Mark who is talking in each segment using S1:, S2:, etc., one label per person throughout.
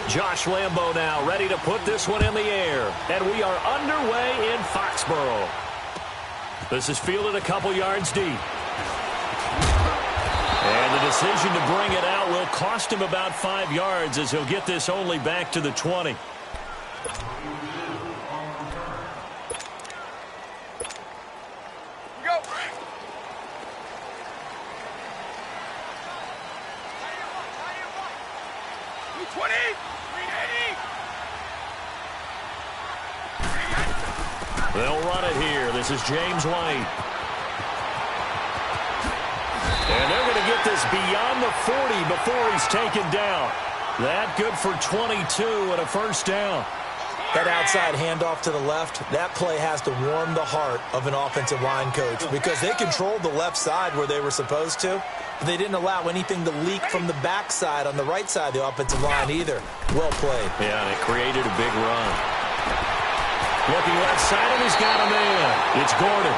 S1: Josh Lambo now ready to put this one in the air. And we are underway in Foxborough. This is fielded a couple yards deep. And the decision to bring it out will cost him about 5 yards as he'll get this only back to the 20. They'll run it here. This is James White. And they're going to get this beyond the 40 before he's taken down. That good for 22 and a first down.
S2: That outside handoff to the left, that play has to warm the heart of an offensive line coach because they controlled the left side where they were supposed to. But they didn't allow anything to leak from the backside on the right side of the offensive line either. Well played.
S1: Yeah, and it created a big run. Looking left side, and he's got a man. It's Gordon.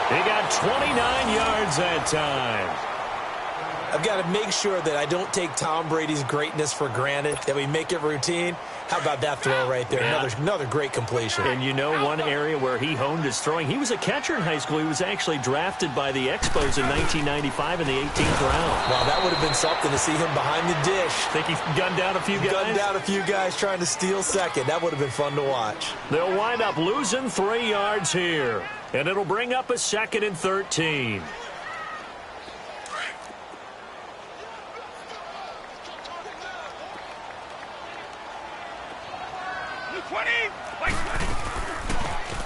S1: He got 29 yards that time.
S2: I've got to make sure that I don't take Tom Brady's greatness for granted, that we make it routine. How about that throw right there?
S1: Yeah.
S2: Another great completion.
S1: And you know one area where he honed his throwing? He was a catcher in high school. He was actually drafted by the Expos in 1995 in the 18th round.
S2: Wow, that would have been something to see him behind the dish.
S1: Think he gunned down a few guys?
S2: Gunned down a few guys trying to steal second. That would have been fun to watch.
S1: They'll wind up losing 3 yards here. And it'll bring up a 2nd and 13.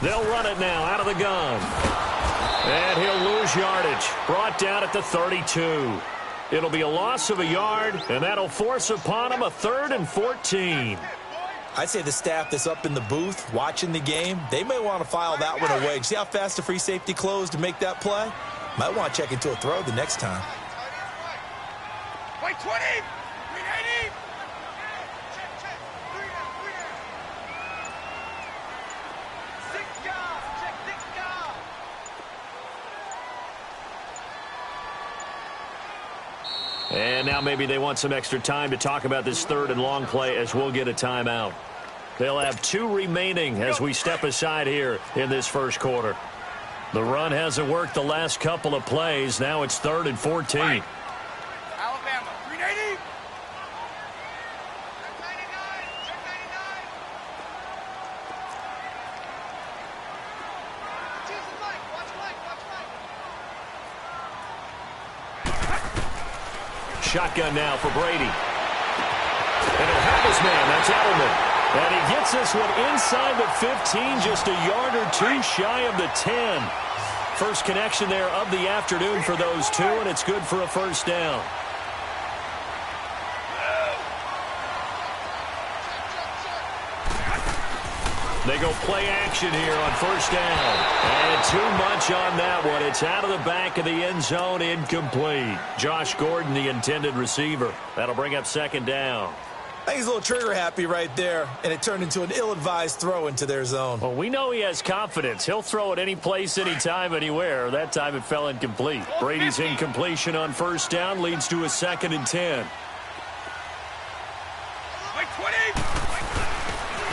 S1: They'll run it now out of the gun. And he'll lose yardage. Brought down at the 32. It'll be a loss of a yard, and that'll force upon him a 3rd and 14.
S2: I'd say the staff that's up in the booth watching the game, they may want to file that one away. See how fast the free safety closed to make that play? Might want to check into a throw the next time.
S3: White 20! Green 80!
S1: And now maybe they want some extra time to talk about this 3rd and long play as we'll get a timeout. They'll have 2 remaining as we step aside here in this first quarter. The run hasn't worked the last couple of plays. Now it's 3rd and 14.
S3: Right. Alabama, 380. Check 99. Jesus, Mike. Watch Mike.
S1: Shotgun now for Brady. And he'll have his man. That's Edelman. And he gets this one inside the 15, just a yard or 2 shy of the 10. First connection there of the afternoon for those 2, and it's good for a first down. They go play action here on first down. And too much on that one. It's out of the back of the end zone, incomplete. Josh Gordon, the intended receiver. That'll bring up 2nd down.
S2: I think he's a little trigger happy right there, and it turned into an ill-advised throw into their zone.
S1: Well, we know he has confidence. He'll throw it any place, anytime, anywhere. That time it fell incomplete. Brady's incompletion on first down leads to a 2nd and 10.
S3: White 20.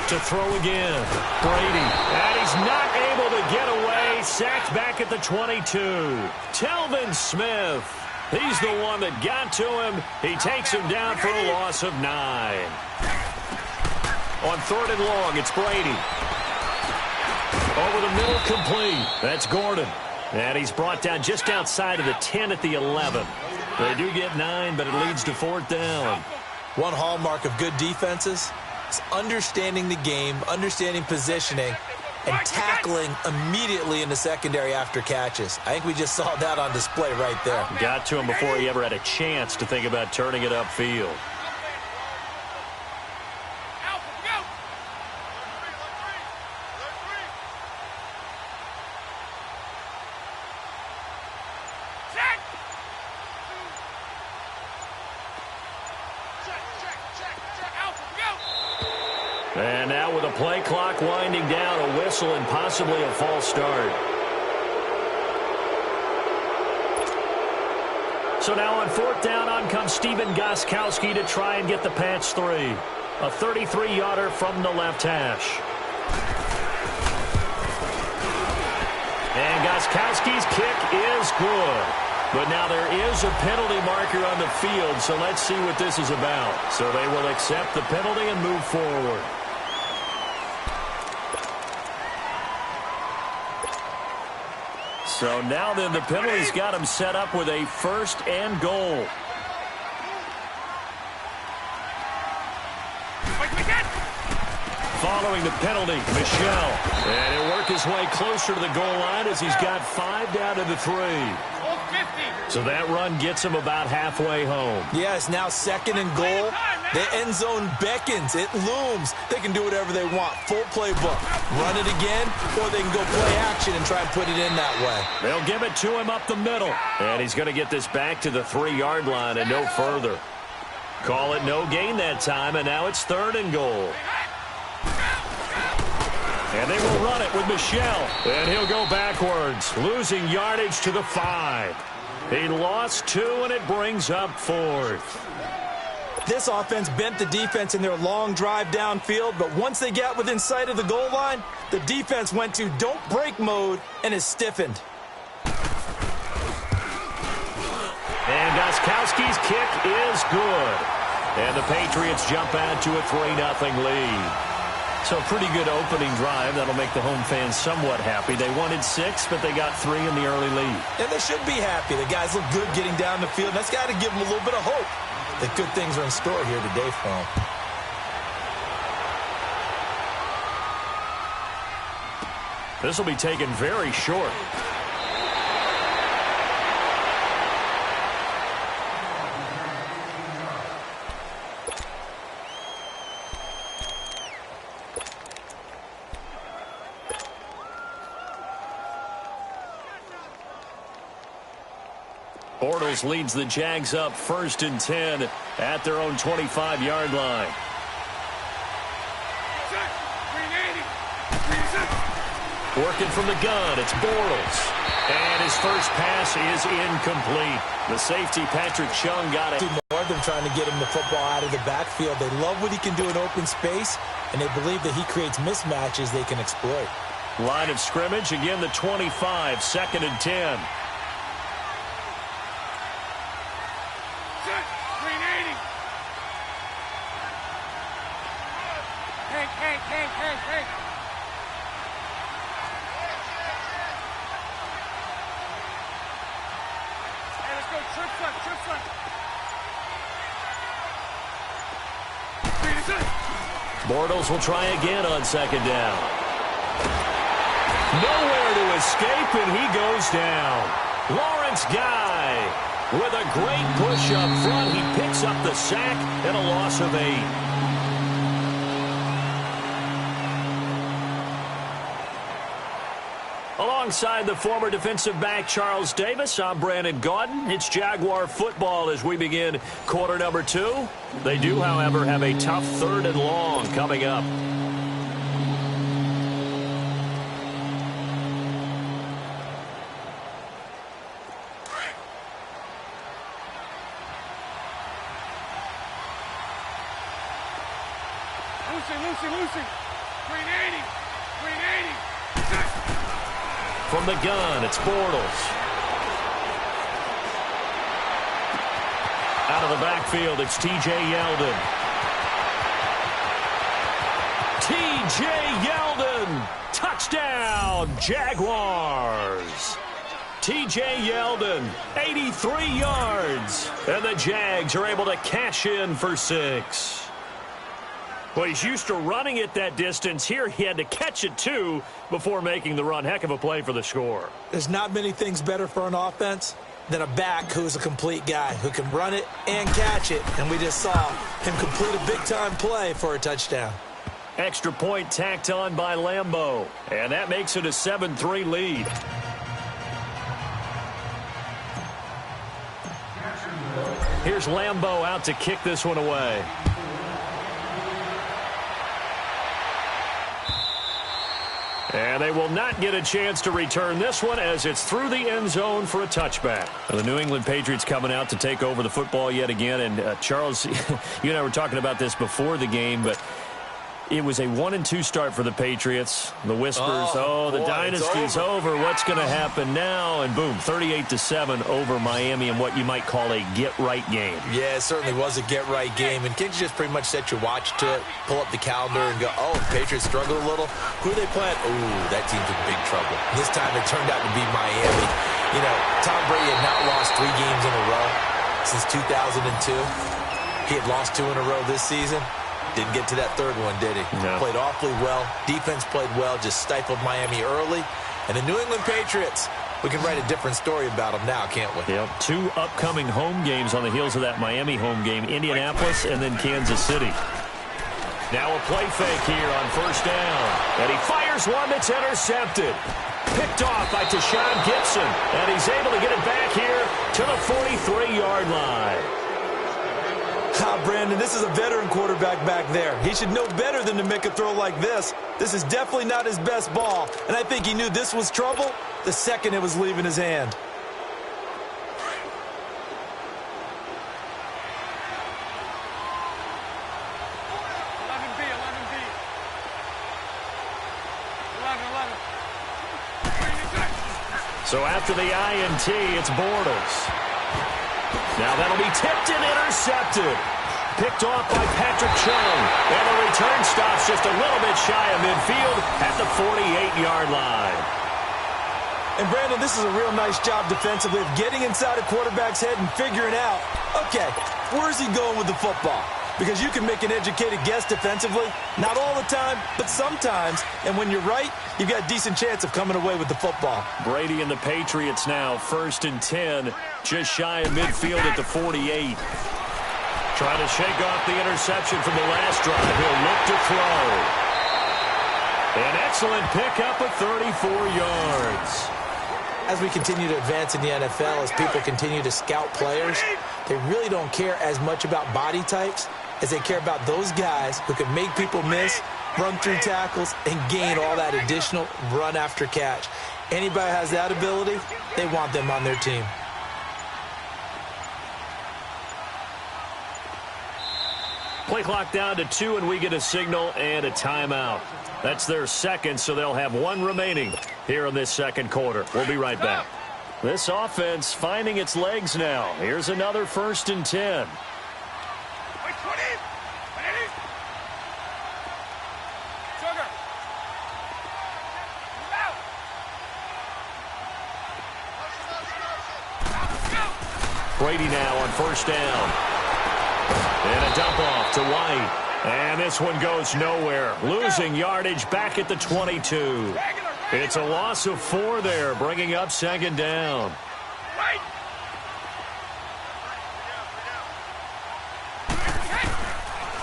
S1: To throw again. Brady. And he's not able to get away. Sacked back at the 22. Telvin Smith. He's the one that got to him. He takes him down for a loss of 9. On 3rd and long, it's Brady. Over the middle, complete. That's Gordon. And he's brought down just outside of the 10 at the 11. They do get 9, but it leads to 4th down.
S2: One hallmark of good defenses is understanding the game, understanding positioning, and tackling immediately in the secondary after catches. I think we just saw that on display right there.
S1: Got to him before he ever had a chance to think about turning it upfield. And now with a play clock winding down, a whistle and possibly a false start. So now on 4th down, on comes Steven Gostkowski to try and get the patch 3. A 33-yarder from the left hash. And Gostkowski's kick is good. But now there is a penalty marker on the field, so let's see what this is about. So they will accept the penalty and move forward. So now then the penalty's got him set up with a 1st and goal. Following the penalty, Michel. And he'll work his way closer to the goal line as he's got 5 down to the 3. So that run gets him about halfway home.
S2: Yeah, it's now 2nd and goal. The end zone beckons. It looms. They can do whatever they want. Full playbook. Run it again, or they can go play action and try and put it in that way.
S1: They'll give it to him up the middle. And he's going to get this back to the 3-yard line and no further. Call it no gain that time, and now it's 3rd and goal. And they will run it with Michel. And he'll go backwards, losing yardage to the 5. He lost 2, and it brings up 4th.
S2: This offense bent the defense in their long drive downfield, but once they got within sight of the goal line, the defense went to don't break mode and is stiffened.
S1: And Gostkowski's kick is good. And the Patriots jump out to a 3-0 lead. So a pretty good opening drive. That'll make the home fans somewhat happy. They wanted 6, but they got 3 in the early lead.
S2: And they should be happy. The guys look good getting down the field. That's got to give them a little bit of hope that good things are in store here today for them.
S1: This will be taken very short. Bortles leads the Jags up 1st and 10 at their own 25-yard line. Working from the gun, it's Bortles. And his first pass is incomplete. The safety, Patrick Chung, got it.
S2: More of them trying to get him the football out of the backfield. They love what he can do in open space, and they believe that he creates mismatches they can exploit.
S1: Line of scrimmage, again the 25, 2nd and 10.
S3: Hey. Hey, let's go. Trip front.
S1: Bortles will try again on 2nd down. Nowhere to escape, and he goes down. Lawrence Guy with a great push up front. He picks up the sack and a loss of 8. Alongside the former defensive back Charles Davis, I'm Brandon Gaudin. It's Jaguar football as we begin quarter number 2. They do, however, have a tough 3rd and long coming up.
S3: Lucy. 380.
S1: From the gun, it's Bortles. Out of the backfield, it's T.J. Yeldon. T.J. Yeldon! Touchdown, Jaguars! T.J. Yeldon, 83 yards. And the Jags are able to cash in for 6. Well, he's used to running it that distance. Here he had to catch it, too, before making the run. Heck of a play for the score.
S2: There's not many things better for an offense than a back who's a complete guy, who can run it and catch it. And we just saw him complete a big-time play for a touchdown.
S1: Extra point tacked on by Lambeau. And that makes it a 7-3 lead. Here's Lambeau out to kick this one away. And they will not get a chance to return this one as it's through the end zone for a touchback. Well, the New England Patriots coming out to take over the football yet again. And, Charles, you and I were talking about this before the game, but it was a 1-2 start for the Patriots. The whispers, the dynasty's over. What's going to happen now? And boom, 38-7 over Miami in what you might call a get-right game.
S2: Yeah, it certainly was a get-right game. And can't you just pretty much set your watch to it, pull up the calendar and go, oh, the Patriots struggle a little? Who are they playing? Ooh, that team's in big trouble. This time it turned out to be Miami. You know, Tom Brady had not lost 3 games in a row since 2002. He had lost 2 in a row this season. Didn't get to that third one, did he?
S1: No.
S2: Played awfully well. Defense played well, just stifled Miami early. And the New England Patriots, we can write a different story about them now, can't we?
S1: Yep. 2 upcoming home games on the heels of that Miami home game, Indianapolis and then Kansas City. Now a play fake here on first down. And he fires one that's intercepted. Picked off by Tashawn Gibson. And he's able to get it back here to the 43-yard line.
S2: Brandon, this is a veteran quarterback back there. He should know better than to make a throw like this. This is definitely not his best ball, and I think he knew this was trouble the second it was leaving his hand.
S1: So after the INT, it's Bortles. Now that'll be tipped and intercepted. Picked off by Patrick Chung. And the return stops just a little bit shy of midfield at the 48-yard line.
S2: And, Brandon, this is a real nice job defensively of getting inside a quarterback's head and figuring out, okay, where's he going with the football? Because you can make an educated guess defensively. Not all the time, but sometimes. And when you're right, you've got a decent chance of coming away with the football.
S1: Brady and the Patriots now, 1st and 10, just shy of midfield at the 48. Trying to shake off the interception from the last drive. He'll look to throw. An excellent pickup of 34 yards.
S2: As we continue to advance in the NFL, as people continue to scout players, they really don't care as much about body types as they care about those guys who can make people miss, run through tackles, and gain all that additional run after catch. Anybody has that ability, they want them on their team.
S1: Play clock down to 2, and we get a signal and a timeout. That's their second, so they'll have 1 remaining here in this second quarter. We'll be right back. This offense finding its legs now. Here's another 1st and 10. Brady now on first down. And a dump off to White. And this one goes nowhere. Losing yardage back at the 22. It's a loss of 4 there, bringing up 2nd down.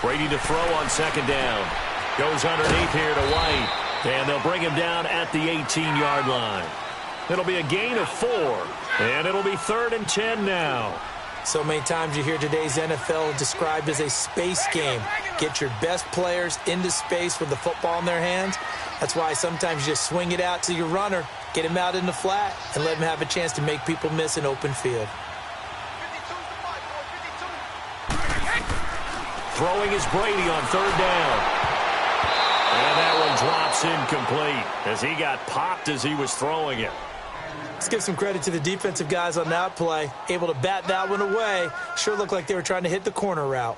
S1: Brady to throw on 2nd down. Goes underneath here to White. And they'll bring him down at the 18-yard line. It'll be a gain of 4. And it'll be 3rd and 10 now.
S2: So many times you hear today's NFL described as a space game. Get your best players into space with the football in their hands. That's why sometimes you just swing it out to your runner, get him out in the flat, and let him have a chance to make people miss an open field.
S1: Throwing is Brady on 3rd down. And that one drops incomplete as he got popped as he was throwing it.
S2: Let's give some credit to the defensive guys on that play. Able to bat that one away. Sure looked like they were trying to hit the corner route.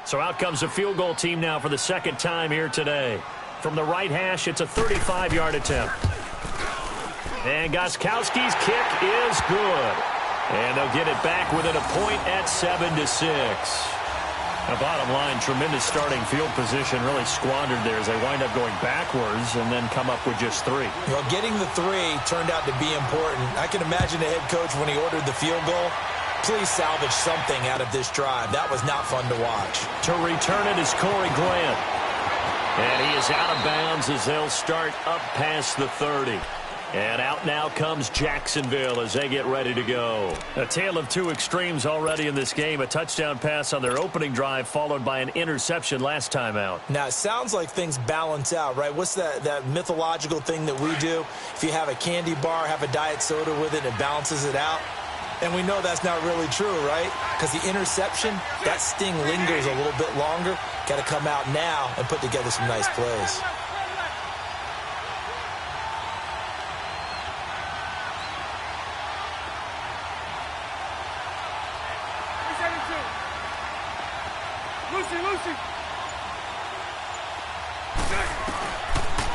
S1: So out comes the field goal team now for the 2nd time here today. From the right hash, it's a 35-yard attempt. And Gostkowski's kick is good. And they'll get it back within a point at 7-6. The bottom line, tremendous starting field position, really squandered there as they wind up going backwards and then come up with just 3.
S2: Well, getting the 3 turned out to be important. I can imagine the head coach when he ordered the field goal. Please salvage something out of this drive. That was not fun to watch.
S1: To return it is Corey Grant. And he is out of bounds as they'll start up past the 30. And out now comes Jacksonville as they get ready to go. A tale of two extremes already in this game. A touchdown pass on their opening drive followed by an interception last time out.
S2: Now, it sounds like things balance out, right? What's that mythological thing that we do? If you have a candy bar, have a diet soda with it, it balances it out. And we know that's not really true, right? Because the interception, that sting lingers a little bit longer. Got to come out now and put together some nice plays.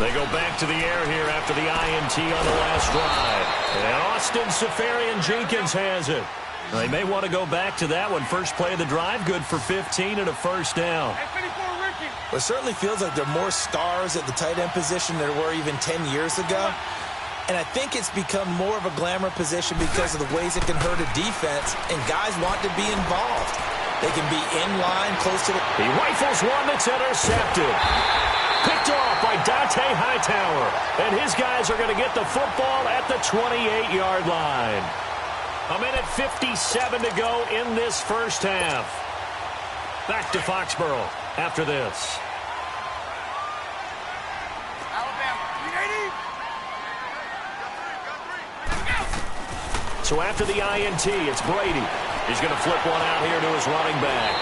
S1: They go back to the air here after the INT on the last drive. And Austin Safarian-Jenkins has it. They may want to go back to that one. First play of the drive, good for 15 and a first down.
S2: Well, it certainly feels like there are more stars at the tight end position than there were even 10 years ago. And I think it's become more of a glamour position because of the ways it can hurt a defense, and guys want to be involved. They can be in line, close to the...
S1: He rifles one that's intercepted. Picked off by Dante Hightower. And his guys are going to get the football at the 28-yard line. A minute 57 to go in this first half. Back to Foxborough after this. So after the INT, it's Brady. He's going to flip one out here to his running back.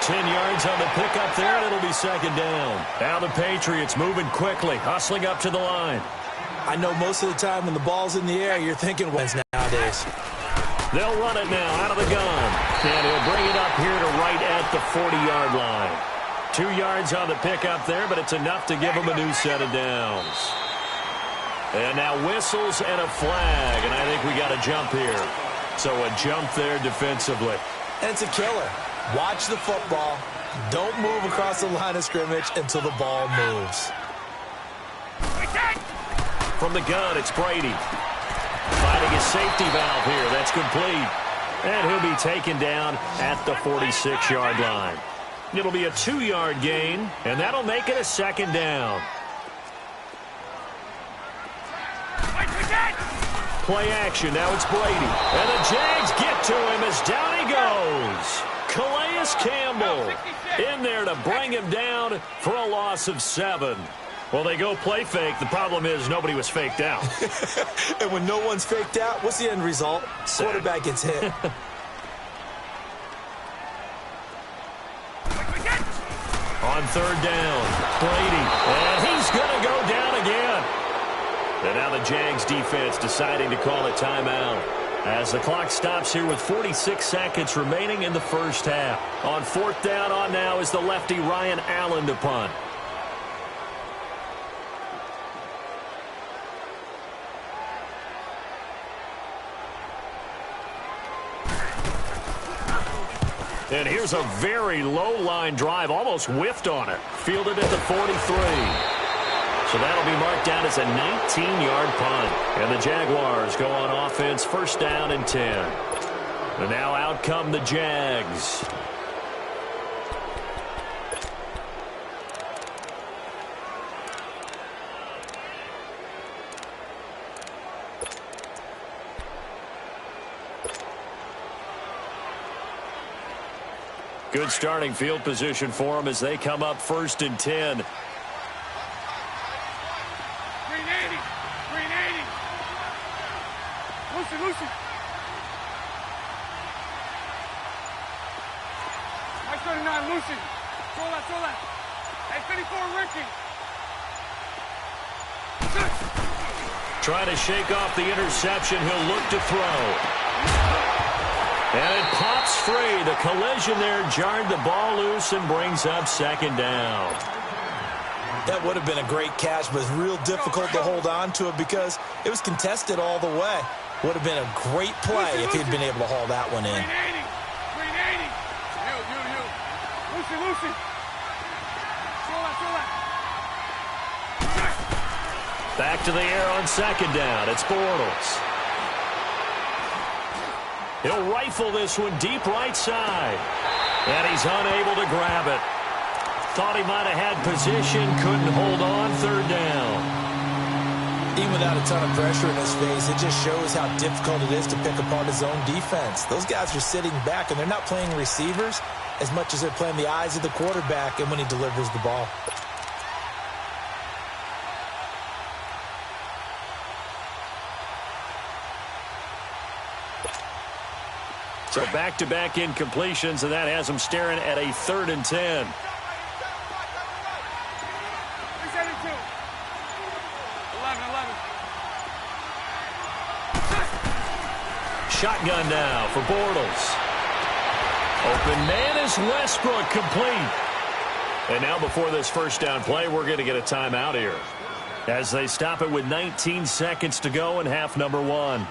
S1: 10 yards on the pickup there, and it'll be second down. Now the Patriots moving quickly, hustling up to the line.
S2: I know most of the time when the ball's in the air, you're thinking wins nowadays.
S1: They'll run it now out of the gun. And he'll bring it up here to right at the 40-yard line. 2 yards on the pickup there, but it's enough to give him a new set of downs. And now whistles and a flag, and I think we got a jump here. So a jump there defensively.
S2: And it's a killer. Watch the football. Don't move across the line of scrimmage until the ball moves.
S1: From the gun, it's Brady. Finding his safety valve here. That's complete. And he'll be taken down at the 46-yard line. It'll be a 2-yard gain, and that'll make it a second down. Play action. Now it's Brady. And the Jags get to him as down he goes. Calais Campbell in there to bring him down for a loss of 7. Well, they go play fake. The problem is nobody was faked out.
S2: And when no one's faked out, what's the end result? Quarterback gets hit.
S1: On third down, Brady. And he's going to go down again. And now the Jags defense deciding to call a timeout as the clock stops here with 46 seconds remaining in the first half. On fourth down on now is the lefty Ryan Allen to punt. And here's a very low-line drive, almost whiffed on it. Fielded at the 43. So that'll be marked down as a 19-yard punt. And the Jaguars go on offense, first down and 10. And now out come the Jags. Good starting field position for them as they come up first and 10.
S3: Green 80. Green 80. Lucy. Mike 39, Lucy. Throw that. Hey, 54, Ricky.
S1: Trying to shake off the interception. He'll look to throw. And it pops free. The collision there jarred the ball loose and brings up second down.
S2: That would have been a great catch, but it's real difficult to hold on to it because it was contested all the way. Would have been a great play if he'd been able to haul that one in.
S3: Green 80. You. Lucy. Throw that.
S1: Back to the air on second down. It's Bortles. He'll rifle this one deep right side. And he's unable to grab it. Thought he might have had position, couldn't hold on, third down.
S2: Even without a ton of pressure in his face, it just shows how difficult it is to pick apart his own defense. Those guys are sitting back, and they're not playing receivers as much as they're playing the eyes of the quarterback and when he delivers the ball.
S1: So back-to-back incompletions, and that has him staring at a 3rd and 10. Shotgun now for Bortles. Open man is Westbrook, complete. And now before this first down play, we're going to get a timeout here as they stop it with 19 seconds to go in half number 1.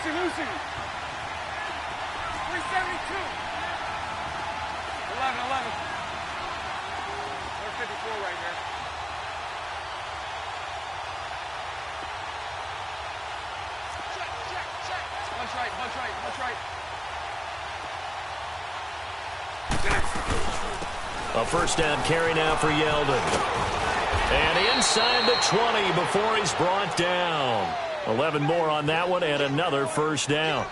S3: Lucy. 372. 11, 11. We're 54 right here. Check. Bunch right.
S1: A first down carry now for Yeldon. And inside the 20 before he's brought down. 11 more on that one and another first down.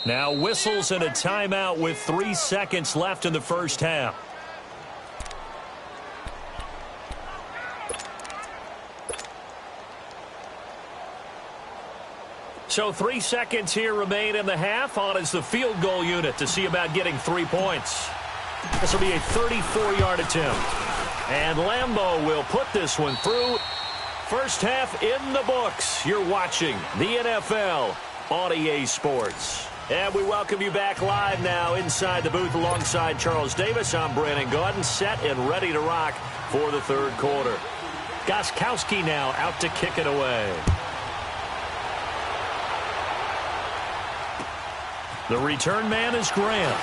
S1: Now whistles and a timeout with 3 seconds left in the first half. So 3 seconds here remain in the half. On is the field goal unit to see about getting 3 points. This will be a 34-yard attempt. And Lambeau will put this one through. First half in the books. You're watching the NFL on EA Sports. And we welcome you back live now inside the booth alongside Charles Davis. I'm Brandon Gaudin, set and ready to rock for the third quarter. Gostkowski now out to kick it away. The return man is Grant.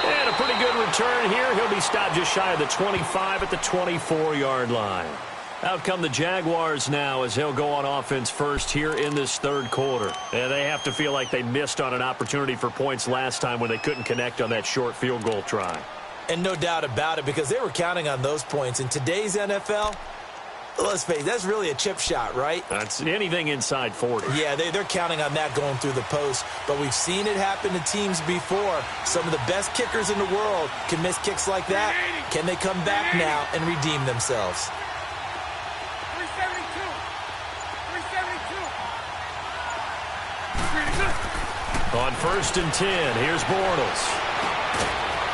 S1: And a pretty good return here. He'll be stopped just shy of the 25 at the 24-yard line. Out come the Jaguars now as he'll go on offense first here in this third quarter. And they have to feel like they missed on an opportunity for points last time when they couldn't connect on that short field goal try.
S2: And no doubt about it, because they were counting on those points. In today's NFL, let's face it, that's really a chip shot, right?
S1: That's anything inside 40.
S2: Yeah, they're counting on that going through the post. But we've seen it happen to teams before. Some of the best kickers in the world can miss kicks like that. Can they come back now and redeem themselves?
S3: 372.
S1: On 1st and 10, here's Bortles.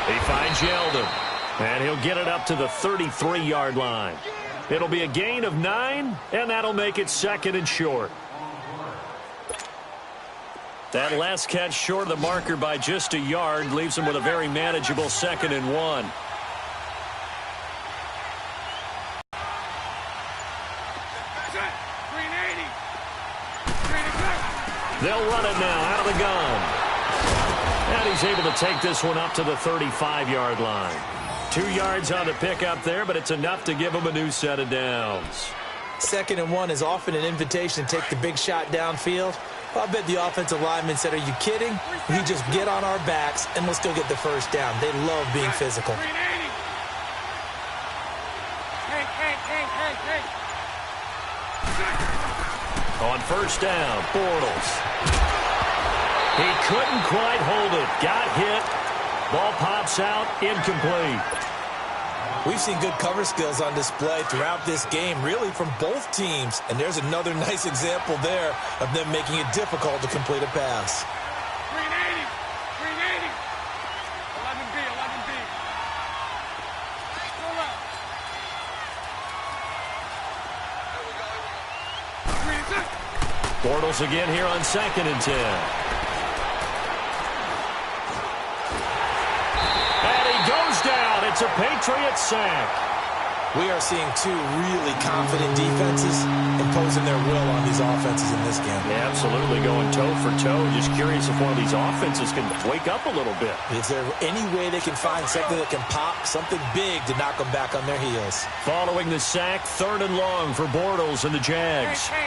S1: He finds Yeldon, and he'll get it up to the 33-yard line. It'll be a gain of 9, and that'll make it 2nd and short. That last catch short of the marker by just a yard leaves him with a very manageable 2nd and 1. They'll run it now out of the gun. And he's able to take this one up to the 35-yard line. 2 yards on the pickup there, but it's enough to give him a new set of downs.
S2: 2nd and 1 is often an invitation to take the big shot downfield. Well, I bet the offensive lineman said, are you kidding? We just get on our backs and we'll still get the first down. They love being physical.
S1: On 1st down, Bortles. He couldn't quite hold it. Got hit. Ball pops out, incomplete.
S2: We've seen good cover skills on display throughout this game, really from both teams. And there's another nice example there of them making it difficult to complete a pass.
S3: 380. 11B. Hold up.
S1: Bortles again here on 2nd and 10. And he goes down. It's a Patriot sack.
S2: We are seeing two really confident defenses imposing their will on these offenses in this game.
S1: Yeah, absolutely, going toe for toe. Just curious if one of these offenses can wake up a little bit.
S2: Is there any way they can find something that can pop, something big to knock them back on their heels?
S1: Following the sack, 3rd and long for Bortles and the Jags.
S3: Hey.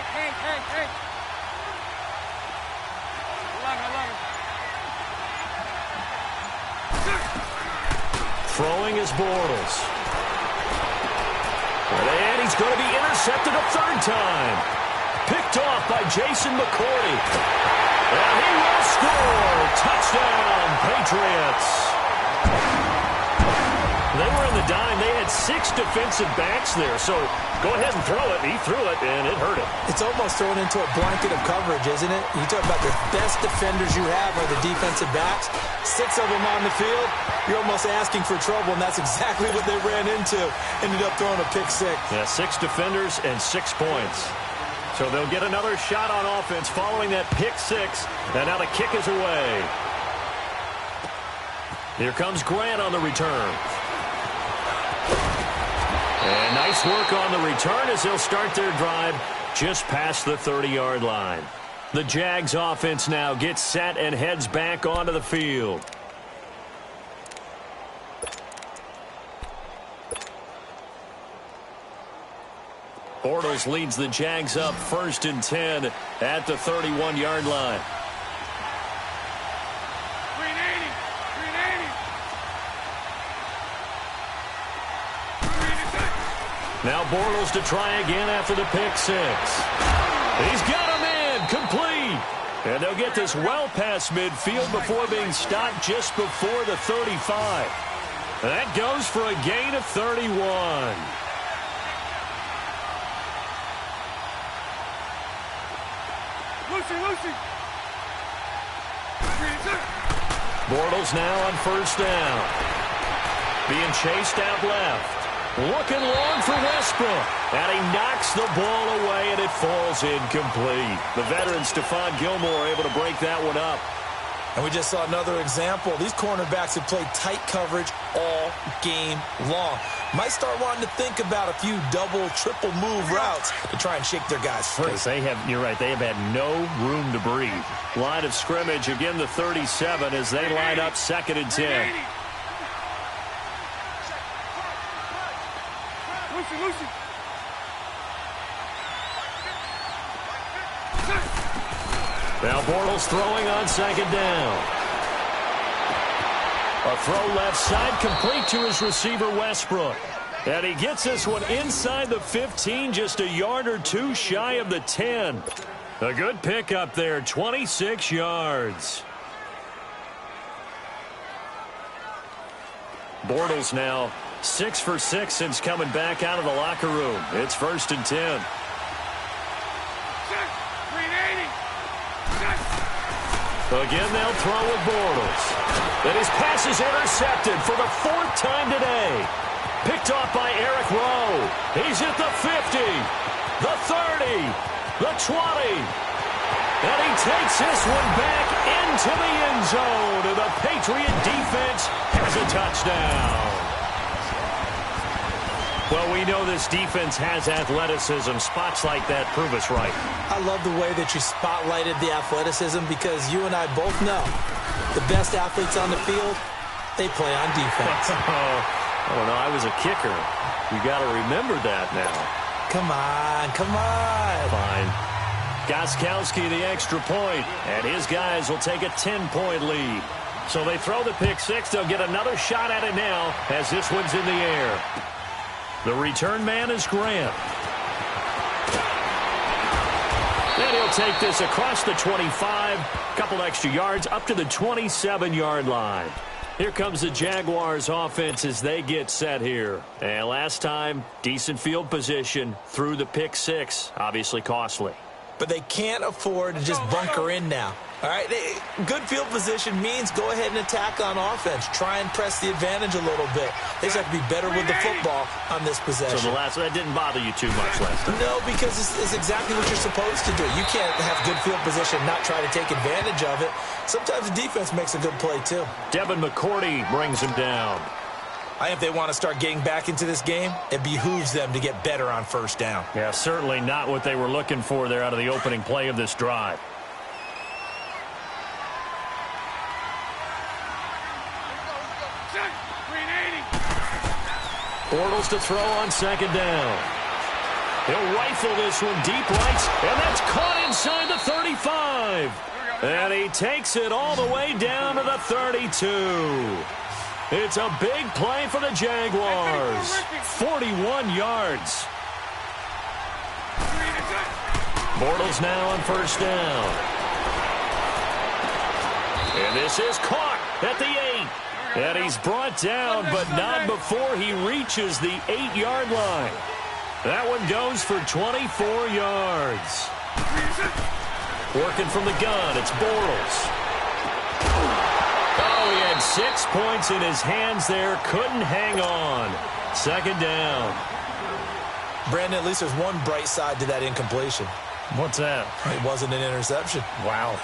S1: Throwing is Bortles. And he's going to be intercepted a 3rd time. Picked off by Jason McCourty. And he will score. Touchdown, Patriots. They were in the dime. They had 6 defensive backs there. So go ahead and throw it. He threw it, and it hurt him.
S2: It's almost thrown into a blanket of coverage, isn't it? You talk about the best defenders you have are the defensive backs. 6 of them on the field. You're almost asking for trouble, and that's exactly what they ran into. Ended up throwing a pick 6.
S1: Yeah, 6 defenders and 6 points. So they'll get another shot on offense following that pick 6. And now the kick is away. Here comes Grant on the return. And nice work on the return as they'll start their drive just past the 30-yard line. The Jags offense now gets set and heads back onto the field. Bortles leads the Jags up 1st and 10 at the 31-yard line.
S3: 380.
S1: Now Bortles to try again after the pick 6. He's got him in, complete. And they'll get this well past midfield before being stopped just before the 35. That goes for a gain of 31.
S3: Lucy.
S1: Bortles now on 1st down. Being chased out left. Looking long for Westbrook. And he knocks the ball away, and it falls incomplete. The veteran Stephon Gilmore able to break that one up.
S2: And we just saw another example. These cornerbacks have played tight coverage all game long. Might start wanting to think about a few double, triple move routes to try and shake their guys free.
S1: You're right, they have had no room to breathe. Line of scrimmage, again the 37 as they line up 2nd and 10.
S3: Lucy.
S1: Now Bortles throwing on 2nd down. A throw left side complete to his receiver Westbrook. And he gets this one inside the 15, just a yard or 2 shy of the 10. A good pickup there, 26 yards. Bortles now 6 for 6 since coming back out of the locker room. It's 1st and 10. Again, they'll throw with Bortles. And his pass is intercepted for the 4th time today. Picked off by Eric Rowe. He's at the 50, the 30, the 20. And he takes this one back into the end zone. And the Patriot defense has a touchdown. Well, we know this defense has athleticism. Spots like that prove us right.
S2: I love the way that you spotlighted the athleticism because you and I both know the best athletes on the field, they play on defense.
S1: Oh, no, I was a kicker. You got to remember that now.
S2: Come on.
S1: Fine. Gostkowski the extra point, and his guys will take a 10-point lead. So they throw the pick 6. They'll get another shot at it now as this one's in the air. The return man is Grant. And he'll take this across the 25, couple extra yards up to the 27-yard line. Here comes the Jaguars offense as they get set here. And last time, decent field position through the pick 6, obviously costly.
S2: But they can't afford to just bunker in now. All right, good field position means go ahead and attack on offense. Try and press the advantage a little bit. They just have to be better with the football on this possession.
S1: So that didn't bother you too much last time?
S2: No, because it's exactly what you're supposed to do. You can't have good field position and not try to take advantage of it. Sometimes the defense makes a good play, too.
S1: Devin McCourty brings him down.
S2: I think if they want to start getting back into this game, it behooves them to get better on first down.
S1: Yeah, certainly not what they were looking for there out of the opening play of this drive. Bortles to throw on second down. He'll rifle this one deep right, and that's caught inside the 35. And he takes it all the way down to the 32. It's a big play for the Jaguars. 41 yards. Bortles now on first down. And this is caught at the 8. And he's brought down, but not before he reaches the 8-yard line. That one goes for 24 yards. Working from the gun, it's Bortles. Oh, he had 6 points in his hands there. Couldn't hang on. Second down.
S2: Brandon, at least there's one bright side to that incompletion.
S1: What's that?
S2: It wasn't an interception.
S1: Wow.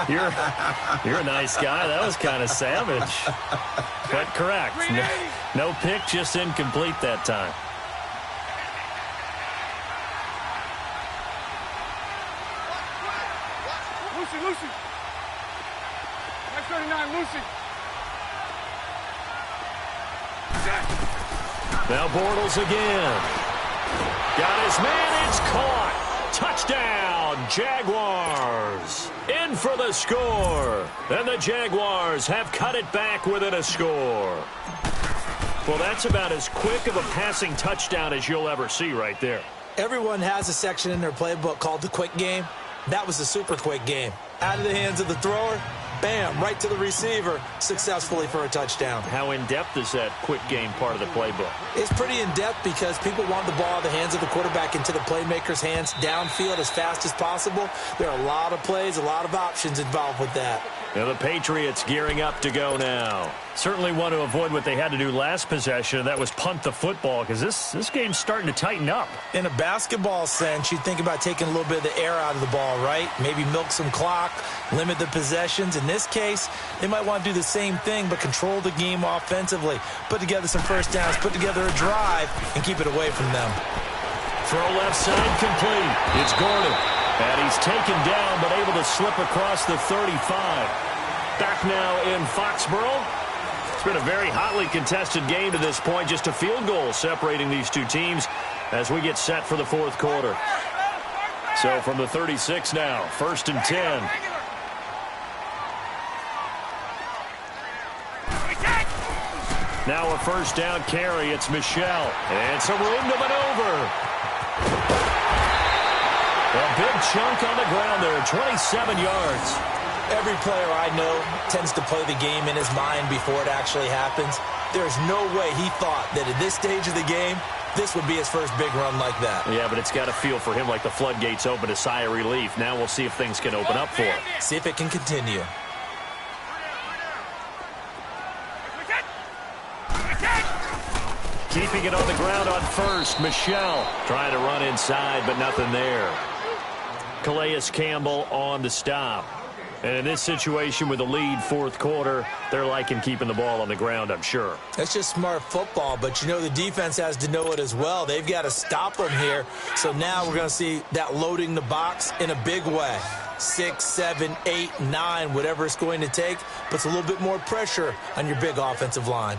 S1: You're a nice guy. That was kind of savage. But correct. No pick, just incomplete that time.
S3: Lucy. That's 39, Lucy.
S1: Now Bortles again. Got his man. It's caught. Touchdown, Jaguars. In for the score. And the Jaguars have cut it back within a score. Well, that's about as quick of a passing touchdown as you'll ever see right there.
S2: Everyone has a section in their playbook called the quick game. That was the super quick game. Out of the hands of the thrower, bam, right to the receiver, successfully for a touchdown.
S1: How in-depth is that quick game part of the playbook?
S2: It's pretty in-depth because people want the ball out of the hands of the quarterback into the playmaker's hands downfield as fast as possible. There are a lot of plays, a lot of options involved with that.
S1: Now the Patriots gearing up to go now. Certainly want to avoid what they had to do last possession, and that was punt the football, because this game's starting to tighten up.
S2: In a basketball sense, you think about taking a little bit of the air out of the ball, right? Maybe milk some clock, limit the possessions. In this case, they might want to do the same thing, but control the game offensively. Put together some first downs, put together a drive, and keep it away from them.
S1: Throw left side complete. It's Gordon. And he's taken down, but able to slip across the 35. Back now in Foxborough. It's been a very hotly contested game to this point. Just a field goal separating these two teams as we get set for the fourth quarter. So from the 36 now, 1st and 10. Now a first down carry. It's Michelle. And it's a room to maneuver. A big chunk on the ground there, 27 yards.
S2: Every player I know tends to play the game in his mind before it actually happens. There's no way he thought that at this stage of the game, this would be his first big run like that.
S1: Yeah, but it's got to feel for him like the floodgates open, a sigh of relief. Now we'll see if things can open up for him.
S2: See if it can continue.
S1: Keeping it on the ground on first. Michelle trying to run inside, but nothing there. Calais Campbell on the stop. And in this situation with the lead, fourth quarter, they're liking keeping the ball on the ground, I'm sure.
S2: That's just smart football, but you know the defense has to know it as well. They've got to stop them here. So now we're going to see that loading the box in a big way. 6, 7, 8, 9, whatever it's going to take, puts a little bit more pressure on your big offensive line.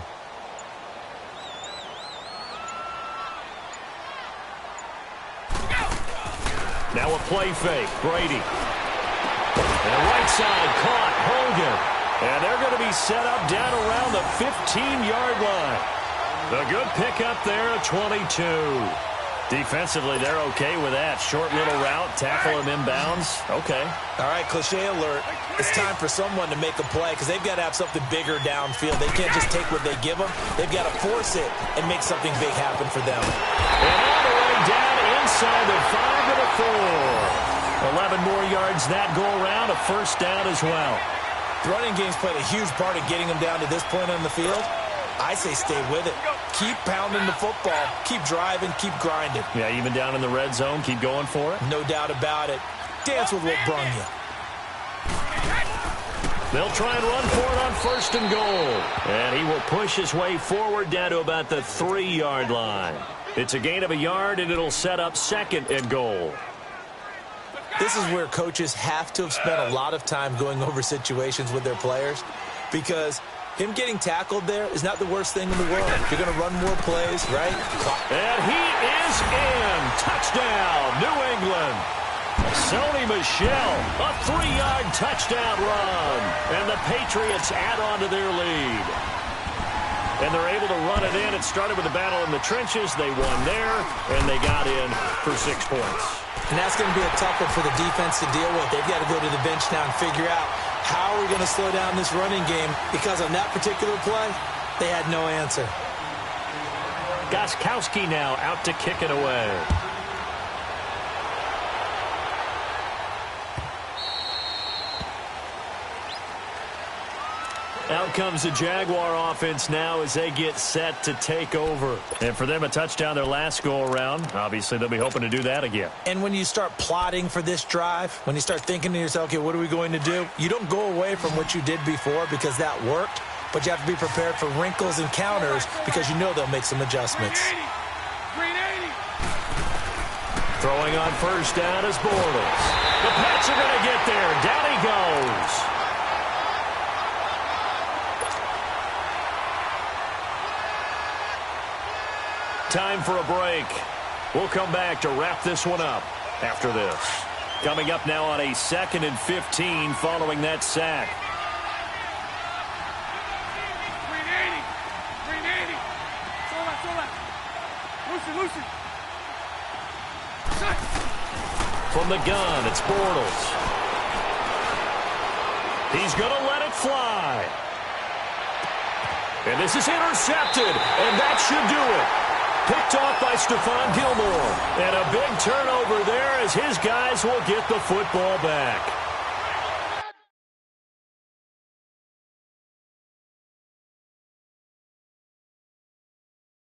S1: Now a play fake. Brady. And the right side caught. Hogan. And they're going to be set up down around the 15-yard line. The good pickup there at 22. Defensively, they're okay with that. Short little route. Tackle him inbounds. Okay.
S2: All right, cliche alert. It's time for someone to make a play because they've got to have something bigger downfield. They can't just take what they give them. They've got to force it and make something big happen for them.
S1: And all the way down inside the 5 to the 4. 11 more yards that go around. A first down as well.
S2: The running game's played a huge part of getting them down to this point on the field. I say stay with it. Keep pounding the football. Keep driving. Keep grinding.
S1: Yeah, even down in the red zone, keep going for it.
S2: No doubt about it. Dance with what brung you.
S1: They'll try and run for it on 1st and goal. And he will He'll push his way forward down to about the 3-yard line. It's a gain of a yard, and it'll set up 2nd and goal.
S2: This is where coaches have to have spent a lot of time going over situations with their players, because him getting tackled there is not the worst thing in the world. You're going to run more plays, right?
S1: And he is in. Touchdown, New England. Sony Michel, a 3-yard touchdown run. And the Patriots add on to their lead. And they're able to run it in. It started with a battle in the trenches. They won there, and they got in for 6 points.
S2: And that's going to be a tough one for the defense to deal with. They've got to go to the bench now and figure out how are we going to slow down this running game, because on that particular play, they had no answer.
S1: Gostkowski now out to kick it away. Out comes the Jaguar offense now as they get set to take over. And for them, a touchdown their last go-around. Obviously, they'll be hoping to do that again.
S2: And when you start plotting for this drive, when you start thinking to yourself, okay, what are we going to do? You don't go away from what you did before because that worked, but you have to be prepared for wrinkles and counters because you know they'll make some adjustments.
S1: Throwing on first down is Bortles. The Pats are going to get there. Down he goes. Time for a break. We'll come back to wrap this one up after this. Coming up now on a 2nd and 15 following that sack.
S3: 380. Lucy.
S1: From the gun, it's Bortles. He's going to let it fly. And this is intercepted, and that should do it. Picked off by Stephon Gilmore. And a big turnover there as his guys will get the football back.